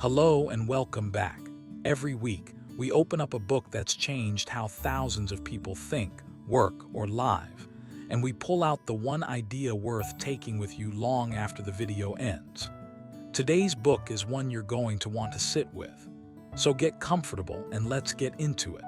Hello and welcome back. Every week, we open up a book that's changed how thousands of people think, work, or live, and we pull out the one idea worth taking with you long after the video ends. Today's book is one you're going to want to sit with. So get comfortable and let's get into it.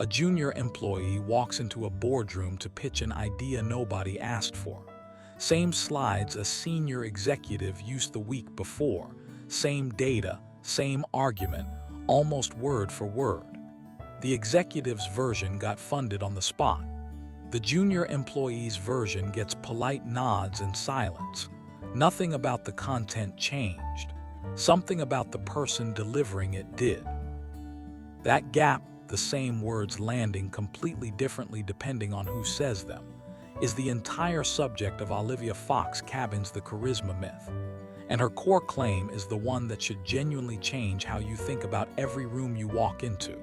A junior employee walks into a boardroom to pitch an idea nobody asked for. Same slides a senior executive used the week before. Same data, same argument, almost word for word. The executive's version got funded on the spot. The junior employee's version gets polite nods and silence. Nothing about the content changed. Something about the person delivering it did. That gap, the same words landing completely differently depending on who says them, is the entire subject of Olivia Fox Cabane's The Charisma Myth. And her core claim is the one that should genuinely change how you think about every room you walk into.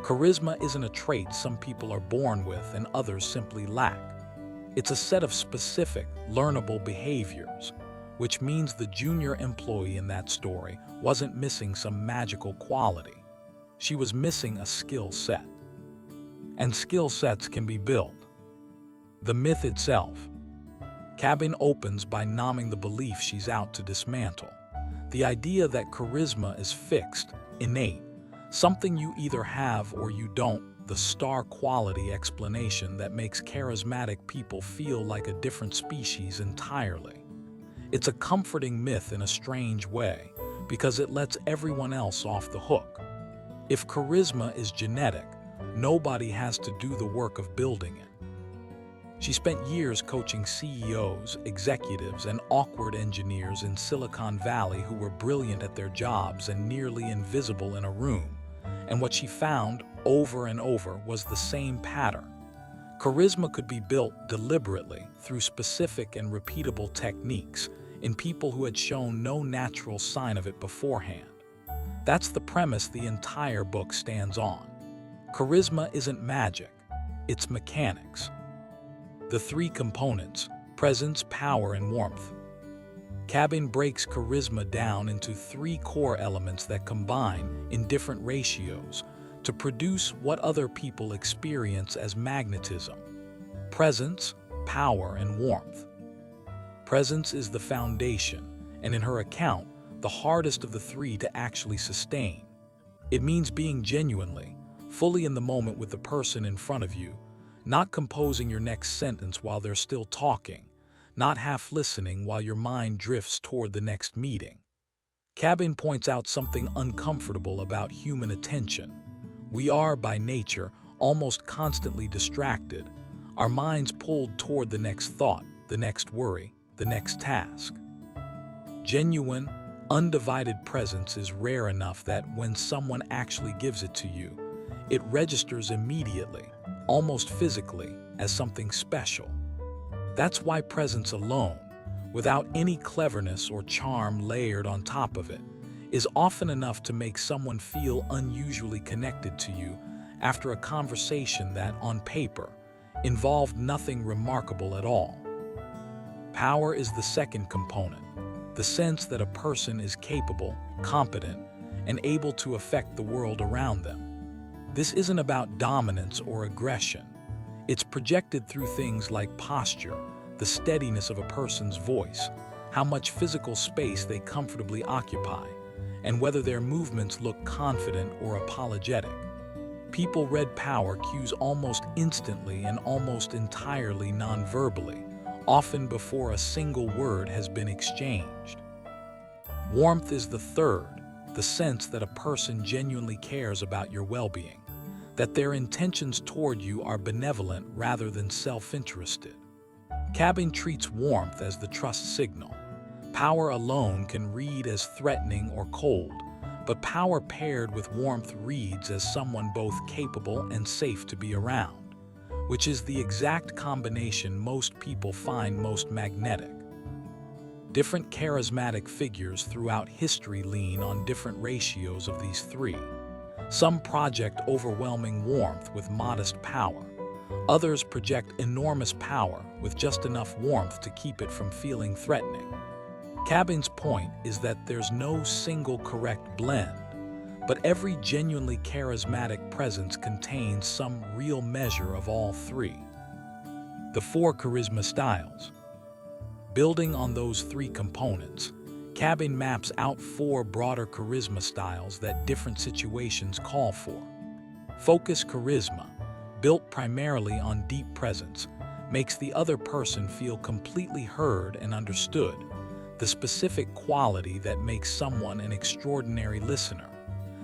Charisma isn't a trait some people are born with and others simply lack. It's a set of specific, learnable behaviors, which means the junior employee in that story wasn't missing some magical quality. She was missing a skill set. And skill sets can be built. The myth itself. Cabane opens by nomming the belief she's out to dismantle. The idea that charisma is fixed, innate, something you either have or you don't, the star quality explanation that makes charismatic people feel like a different species entirely. It's a comforting myth in a strange way, because it lets everyone else off the hook. If charisma is genetic, nobody has to do the work of building it. She spent years coaching CEOs, executives, and awkward engineers in Silicon Valley who were brilliant at their jobs and nearly invisible in a room. And what she found, over and over, was the same pattern. Charisma could be built deliberately through specific and repeatable techniques in people who had shown no natural sign of it beforehand. That's the premise the entire book stands on. Charisma isn't magic, it's mechanics. The three components: presence, power, and warmth. Cabane breaks charisma down into three core elements that combine in different ratios to produce what other people experience as magnetism: presence, power, and warmth. Presence is the foundation, and in her account, the hardest of the three to actually sustain. It means being genuinely, fully in the moment with the person in front of you, not composing your next sentence while they're still talking, not half listening while your mind drifts toward the next meeting. Cabane points out something uncomfortable about human attention. We are, by nature, almost constantly distracted, our minds pulled toward the next thought, the next worry, the next task. Genuine, undivided presence is rare enough that when someone actually gives it to you, it registers immediately, almost physically, as something special. That's why presence alone, without any cleverness or charm layered on top of it, is often enough to make someone feel unusually connected to you after a conversation that, on paper, involved nothing remarkable at all. Power is the second component, the sense that a person is capable, competent, and able to affect the world around them. This isn't about dominance or aggression. It's projected through things like posture, the steadiness of a person's voice, how much physical space they comfortably occupy, and whether their movements look confident or apologetic. People read power cues almost instantly and almost entirely non-verbally, often before a single word has been exchanged. Warmth is the third, the sense that a person genuinely cares about your well-being, that their intentions toward you are benevolent rather than self-interested. Cabane treats warmth as the trust signal. Power alone can read as threatening or cold, but power paired with warmth reads as someone both capable and safe to be around, which is the exact combination most people find most magnetic. Different charismatic figures throughout history lean on different ratios of these three. Some project overwhelming warmth with modest power. Others project enormous power with just enough warmth to keep it from feeling threatening. Cabane's point is that there's no single correct blend, but every genuinely charismatic presence contains some real measure of all three. The four charisma styles. Building on those three components, Cabane maps out four broader charisma styles that different situations call for. Focus charisma, built primarily on deep presence, makes the other person feel completely heard and understood, the specific quality that makes someone an extraordinary listener,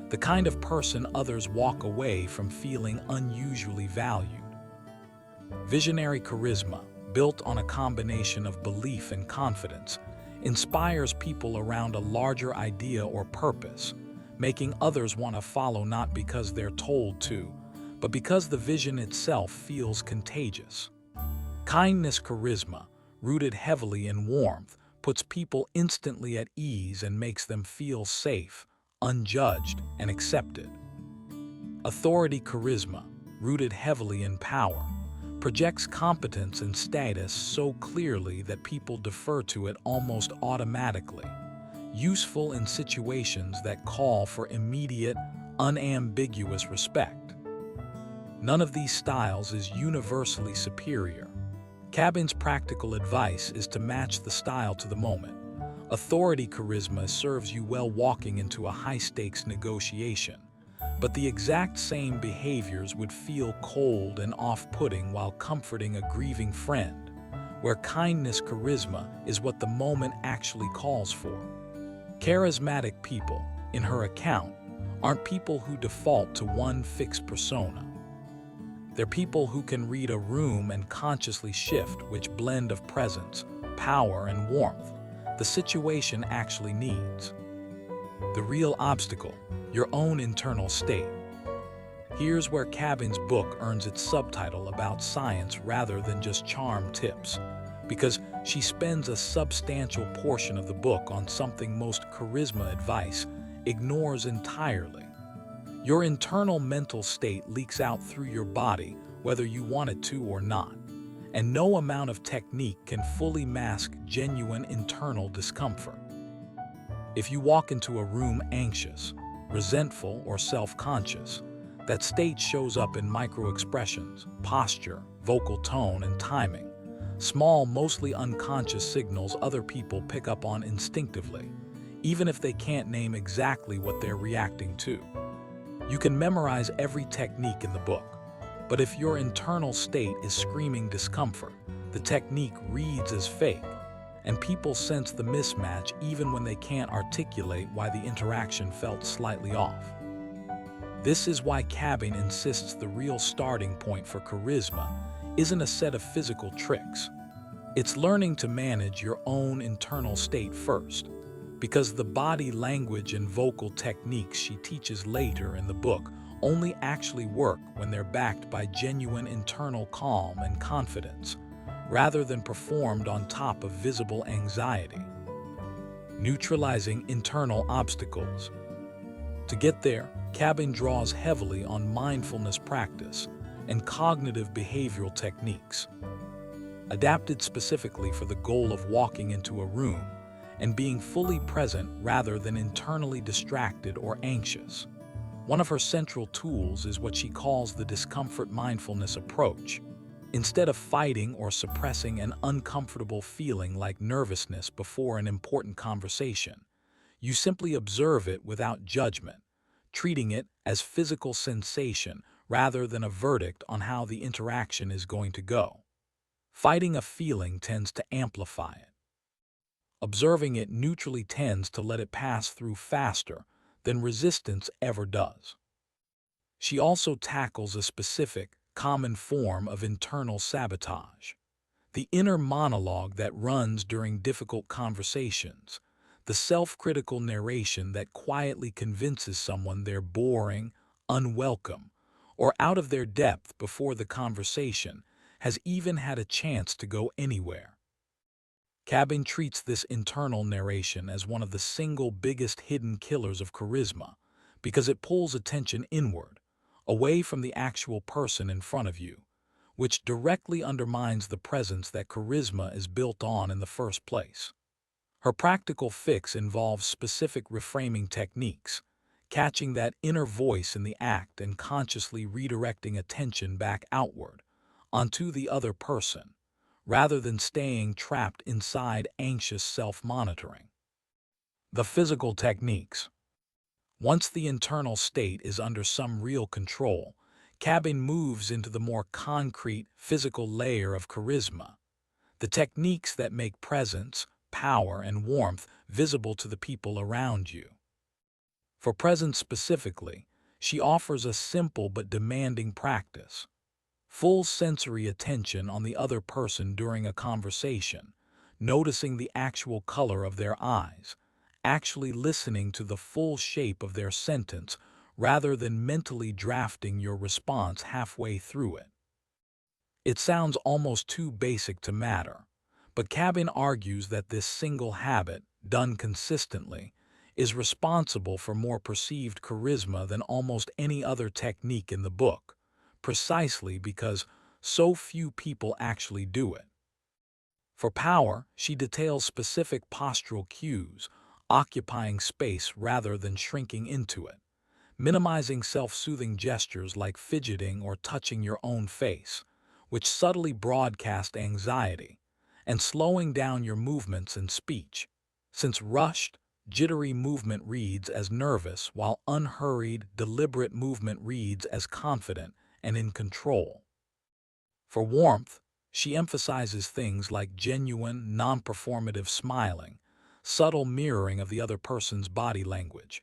the kind of person others walk away from feeling unusually valued. Visionary charisma, built on a combination of belief and confidence, inspires people around a larger idea or purpose, making others want to follow not because they're told to, but because the vision itself feels contagious. Kindness charisma, rooted heavily in warmth, puts people instantly at ease and makes them feel safe, unjudged, and accepted. Authority charisma, rooted heavily in power, projects competence and status so clearly that people defer to it almost automatically, useful in situations that call for immediate, unambiguous respect. None of these styles is universally superior. Cabane's practical advice is to match the style to the moment. Authority charisma serves you well walking into a high-stakes negotiation, but the exact same behaviors would feel cold and off-putting while comforting a grieving friend, where kindness charisma is what the moment actually calls for. Charismatic people, in her account, aren't people who default to one fixed persona. They're people who can read a room and consciously shift which blend of presence, power, and warmth the situation actually needs. The real obstacle, your own internal state. Here's where Cabane's book earns its subtitle about science rather than just charm tips, because she spends a substantial portion of the book on something most charisma advice ignores entirely. Your internal mental state leaks out through your body whether you want it to or not, and no amount of technique can fully mask genuine internal discomfort. If you walk into a room anxious, resentful, or self-conscious, that state shows up in micro-expressions, posture, vocal tone, and timing, small, mostly unconscious signals other people pick up on instinctively, even if they can't name exactly what they're reacting to. You can memorize every technique in the book, but if your internal state is screaming discomfort, the technique reads as fake, and people sense the mismatch even when they can't articulate why the interaction felt slightly off. This is why Cabane insists the real starting point for charisma isn't a set of physical tricks. It's learning to manage your own internal state first, because the body language and vocal techniques she teaches later in the book only actually work when they're backed by genuine internal calm and confidence, rather than performed on top of visible anxiety. Neutralizing internal obstacles. To get there, Cabane draws heavily on mindfulness practice and cognitive behavioral techniques, adapted specifically for the goal of walking into a room and being fully present rather than internally distracted or anxious. One of her central tools is what she calls the discomfort mindfulness approach. Instead of fighting or suppressing an uncomfortable feeling like nervousness before an important conversation, you simply observe it without judgment, treating it as physical sensation rather than a verdict on how the interaction is going to go. Fighting a feeling tends to amplify it. Observing it neutrally tends to let it pass through faster than resistance ever does. She also tackles a specific, common form of internal sabotage, the inner monologue that runs during difficult conversations, the self-critical narration that quietly convinces someone they're boring, unwelcome, or out of their depth before the conversation has even had a chance to go anywhere. Cabane treats this internal narration as one of the single biggest hidden killers of charisma because it pulls attention inward, away from the actual person in front of you, which directly undermines the presence that charisma is built on in the first place. Her practical fix involves specific reframing techniques, catching that inner voice in the act and consciously redirecting attention back outward, onto the other person, rather than staying trapped inside anxious self-monitoring. The physical techniques. Once the internal state is under some real control, Cabane moves into the more concrete, physical layer of charisma, the techniques that make presence, power, and warmth visible to the people around you. For presence specifically, she offers a simple but demanding practice: full sensory attention on the other person during a conversation, noticing the actual color of their eyes, actually listening to the full shape of their sentence rather than mentally drafting your response halfway through it. It sounds almost too basic to matter, but Cabin argues that this single habit, done consistently, is responsible for more perceived charisma than almost any other technique in the book, precisely because so few people actually do it. For power, she details specific postural cues, occupying space rather than shrinking into it, minimizing self-soothing gestures like fidgeting or touching your own face, which subtly broadcast anxiety, and slowing down your movements and speech, since rushed, jittery movement reads as nervous while unhurried, deliberate movement reads as confident and in control. For warmth, she emphasizes things like genuine, non-performative smiling, subtle mirroring of the other person's body language,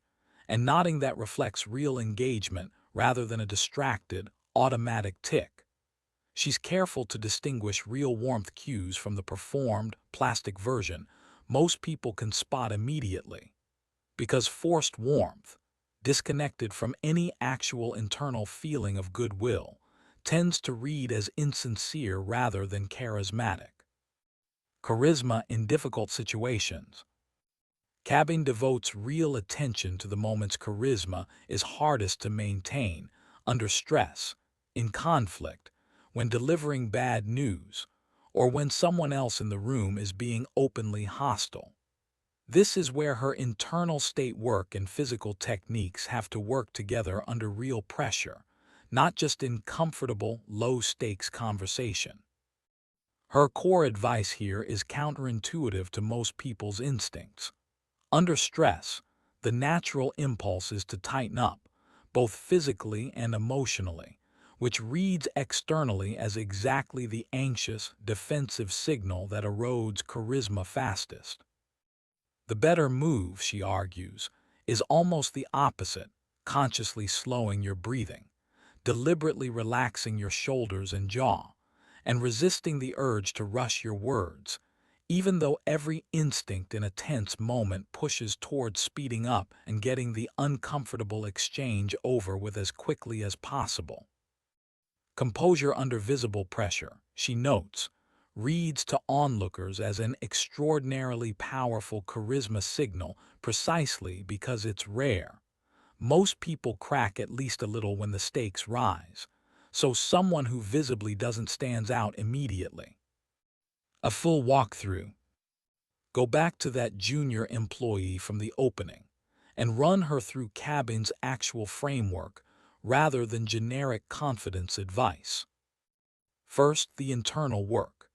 and nodding that reflects real engagement rather than a distracted, automatic tick. She's careful to distinguish real warmth cues from the performed, plastic version most people can spot immediately, because forced warmth, disconnected from any actual internal feeling of goodwill, tends to read as insincere rather than charismatic. Charisma in difficult situations. Cabin devotes real attention to the moment's charisma is hardest to maintain, under stress, in conflict, when delivering bad news, or when someone else in the room is being openly hostile. This is where her internal state work and physical techniques have to work together under real pressure, not just in comfortable, low-stakes conversation. Her core advice here is counterintuitive to most people's instincts. Under stress, the natural impulse is to tighten up, both physically and emotionally, which reads externally as exactly the anxious, defensive signal that erodes charisma fastest. The better move, she argues, is almost the opposite: consciously slowing your breathing, deliberately relaxing your shoulders and jaw, and resisting the urge to rush your words, even though every instinct in a tense moment pushes towards speeding up and getting the uncomfortable exchange over with as quickly as possible. Composure under visible pressure, she notes, reads to onlookers as an extraordinarily powerful charisma signal precisely because it's rare. Most people crack at least a little when the stakes rise, so someone who visibly doesn't stand out immediately. A full walkthrough. Go back to that junior employee from the opening and run her through Cabin's actual framework rather than generic confidence advice. First, the internal work.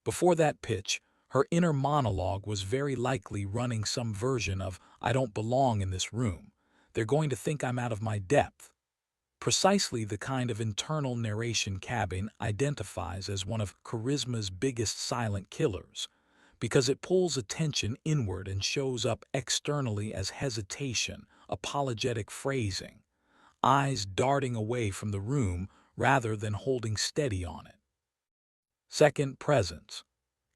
Before that pitch, her inner monologue was very likely running some version of "I don't belong in this room. They're going to think I'm out of my depth." Precisely the kind of internal narration Cabin identifies as one of charisma's biggest silent killers, because it pulls attention inward and shows up externally as hesitation, apologetic phrasing, eyes darting away from the room rather than holding steady on it. Second, presence.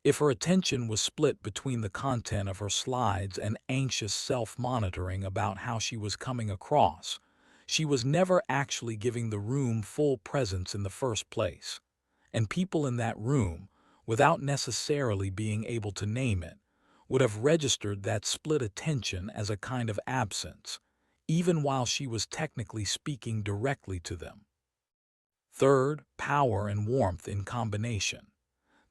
If her attention was split between the content of her slides and anxious self-monitoring about how she was coming across, she was never actually giving the room full presence in the first place. And people in that room, without necessarily being able to name it, would have registered that split attention as a kind of absence, even while she was technically speaking directly to them. Third, power and warmth in combination.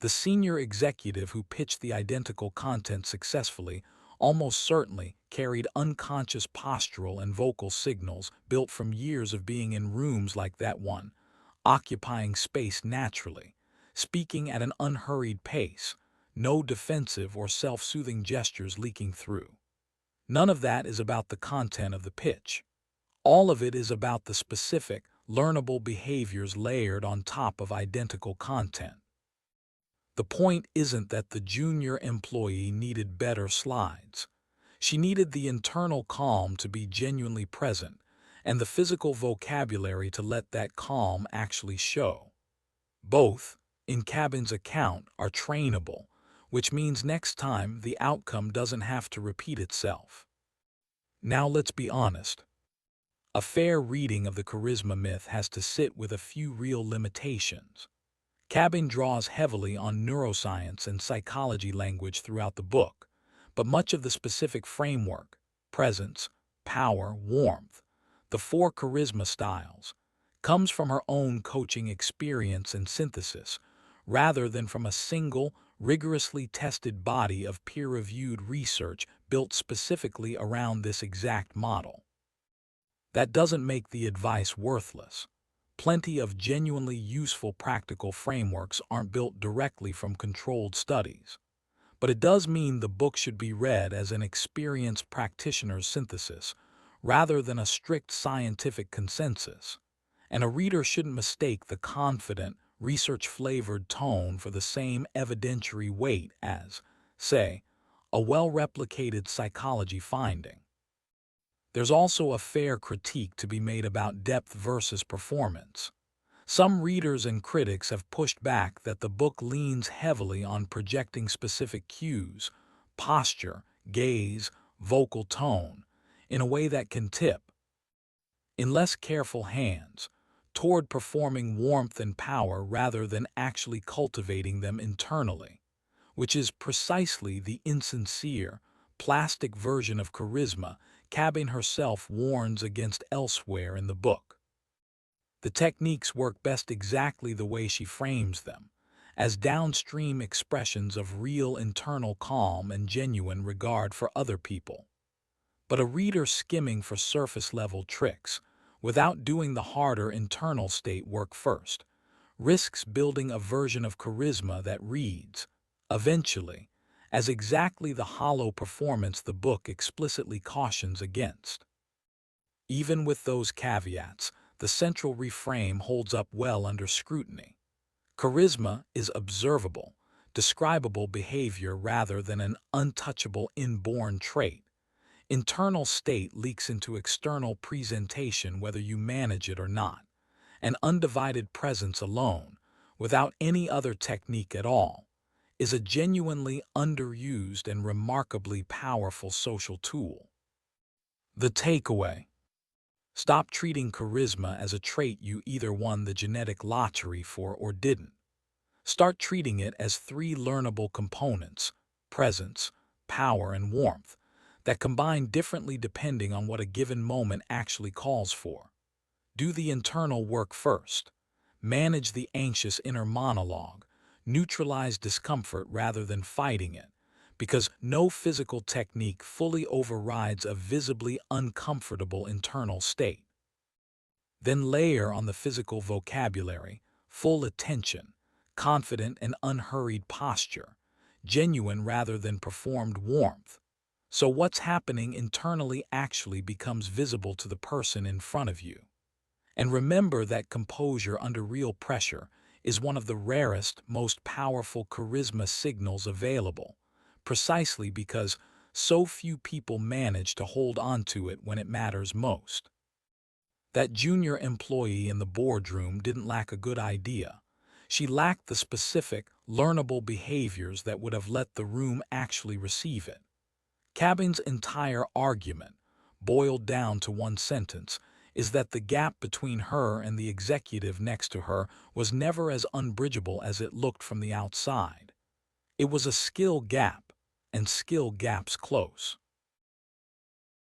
The senior executive who pitched the identical content successfully almost certainly carried unconscious postural and vocal signals built from years of being in rooms like that one, occupying space naturally, speaking at an unhurried pace, no defensive or self-soothing gestures leaking through. None of that is about the content of the pitch. All of it is about the specific, learnable behaviors layered on top of identical content. The point isn't that the junior employee needed better slides. She needed the internal calm to be genuinely present, and the physical vocabulary to let that calm actually show. Both, in Cabane's account, are trainable, which means next time the outcome doesn't have to repeat itself. Now let's be honest. A fair reading of the charisma myth has to sit with a few real limitations. Cabane draws heavily on neuroscience and psychology language throughout the book, but much of the specific framework, presence, power, warmth, the four charisma styles, comes from her own coaching experience and synthesis, rather than from a single, rigorously tested body of peer-reviewed research built specifically around this exact model. That doesn't make the advice worthless. Plenty of genuinely useful practical frameworks aren't built directly from controlled studies. But it does mean the book should be read as an experienced practitioner's synthesis, rather than a strict scientific consensus. And a reader shouldn't mistake the confident, research-flavored tone for the same evidentiary weight as, say, a well-replicated psychology finding. There's also a fair critique to be made about depth versus performance. Some readers and critics have pushed back that the book leans heavily on projecting specific cues, posture, gaze, vocal tone, in a way that can tip, in less careful hands, toward performing warmth and power rather than actually cultivating them internally, which is precisely the insincere, plastic version of charisma Cabane herself warns against elsewhere in the book. The techniques work best exactly the way she frames them, as downstream expressions of real internal calm and genuine regard for other people. But a reader skimming for surface-level tricks, without doing the harder internal state work first, risks building a version of charisma that reads, eventually, as exactly the hollow performance the book explicitly cautions against. Even with those caveats, the central reframe holds up well under scrutiny. Charisma is observable, describable behavior rather than an untouchable inborn trait. Internal state leaks into external presentation whether you manage it or not. An undivided presence alone, without any other technique at all, is a genuinely underused and remarkably powerful social tool. The takeaway: stop treating charisma as a trait you either won the genetic lottery for or didn't. Start treating it as three learnable components, presence, power, and warmth, that combine differently depending on what a given moment actually calls for. Do the internal work first. Manage the anxious inner monologue. Neutralize discomfort rather than fighting it, because no physical technique fully overrides a visibly uncomfortable internal state. Then layer on the physical vocabulary, full attention, confident and unhurried posture, genuine rather than performed warmth. So what's happening internally actually becomes visible to the person in front of you. And remember that composure under real pressure is one of the rarest, most powerful charisma signals available, precisely because so few people manage to hold on to it when it matters most. That junior employee in the boardroom didn't lack a good idea. She lacked the specific, learnable behaviors that would have let the room actually receive it. Cabane's entire argument, boiled down to one sentence, is that the gap between her and the executive next to her was never as unbridgeable as it looked from the outside. It was a skill gap, and skill gaps close.